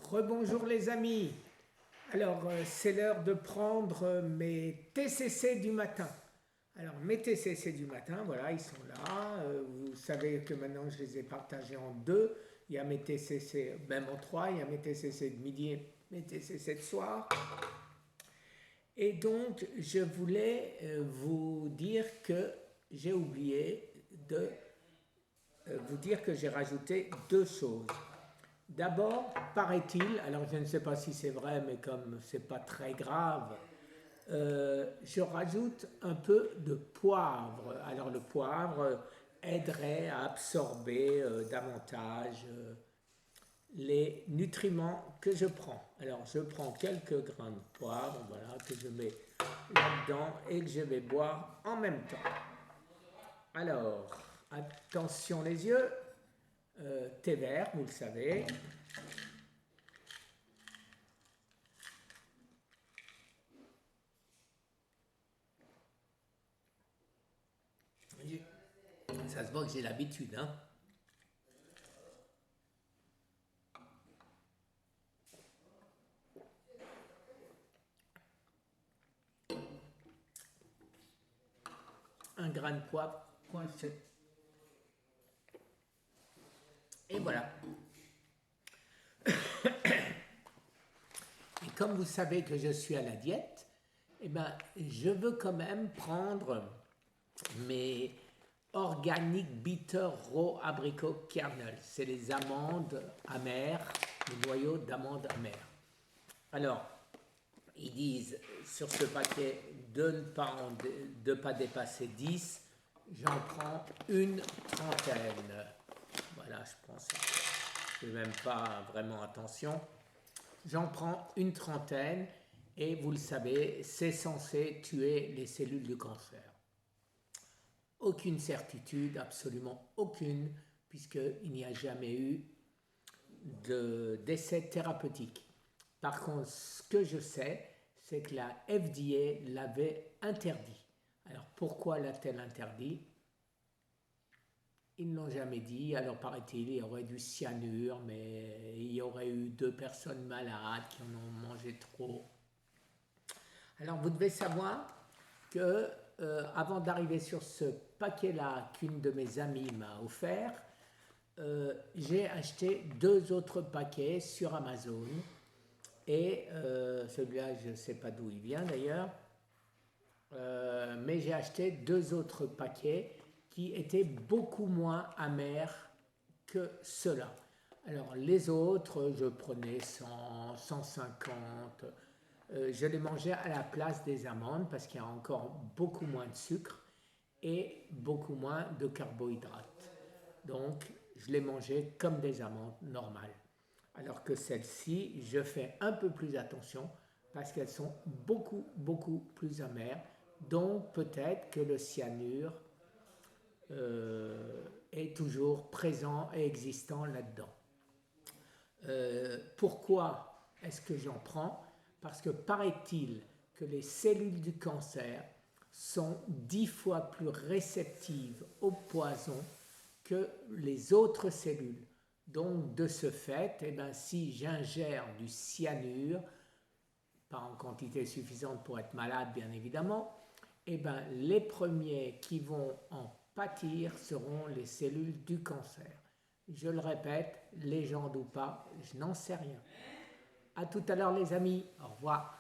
Rebonjour les amis. Alors c'est l'heure de prendre mes TCC du matin. Alors mes TCC du matin, voilà, ils sont là. Vous savez que maintenant je les ai partagés en deux. Il y a mes TCC, même en trois, il y a mes TCC de midi et mes TCC de soir. Et donc je voulais vous dire que j'ai oublié de vous dire que j'ai rajouté deux choses. D'abord, paraît-il, alors je ne sais pas si c'est vrai, mais comme c'est pas très grave, je rajoute un peu de poivre. Alors le poivre aiderait à absorber davantage les nutriments que je prends. Alors je prends quelques grains de poivre, voilà, que je mets là-dedans et que je vais boire en même temps. Alors, attention les yeux, thé vert, vous le savez. Ça se voit que j'ai l'habitude, hein. Un grain de poivre coincé. Et voilà. Et comme vous savez que je suis à la diète, eh ben, je veux quand même prendre mes Organic Bitter Raw Abricot Kernel. C'est les amandes amères, les noyaux d'amandes amères. Alors, ils disent sur ce paquet de ne pas dépasser 10, j'en prends une trentaine. Voilà, je prends ça. Je ne fais même pas vraiment attention. J'en prends une trentaine et vous le savez, c'est censé tuer les cellules du cancer. Aucune certitude, absolument aucune, puisqu'il n'y a jamais eu d'essai thérapeutique. Par contre, ce que je sais, c'est que la FDA l'avait interdit. Alors pourquoi l'a-t-elle interdit? Ils ne l'ont jamais dit. Alors paraît-il, il y aurait du cyanure, mais il y aurait eu 2 personnes malades qui en ont mangé trop. Alors vous devez savoir que avant d'arriver sur ce paquet-là qu'une de mes amies m'a offert, j'ai acheté 2 autres paquets sur Amazon. Et celui-là, je ne sais pas d'où il vient d'ailleurs, mais j'ai acheté 2 autres paquets qui étaient beaucoup moins amers que ceux-là. Alors les autres, je prenais 100, 150, je les mangeais à la place des amandes parce qu'il y a encore beaucoup moins de sucre et beaucoup moins de carbohydrates. Donc je les mangeais comme des amandes normales. Alors que celles-ci, je fais un peu plus attention parce qu'elles sont beaucoup, beaucoup plus amères. Donc peut-être que le cyanure est toujours présent et existant là-dedans. Pourquoi est-ce que j'en prends? Parce que paraît-il que les cellules du cancer sont 10 fois plus réceptives au poison que les autres cellules. Donc de ce fait, eh ben, si j'ingère du cyanure, pas en quantité suffisante pour être malade bien évidemment, eh ben, les premiers qui vont en pâtir seront les cellules du cancer. Je le répète, légende ou pas, je n'en sais rien. À tout à l'heure les amis, au revoir.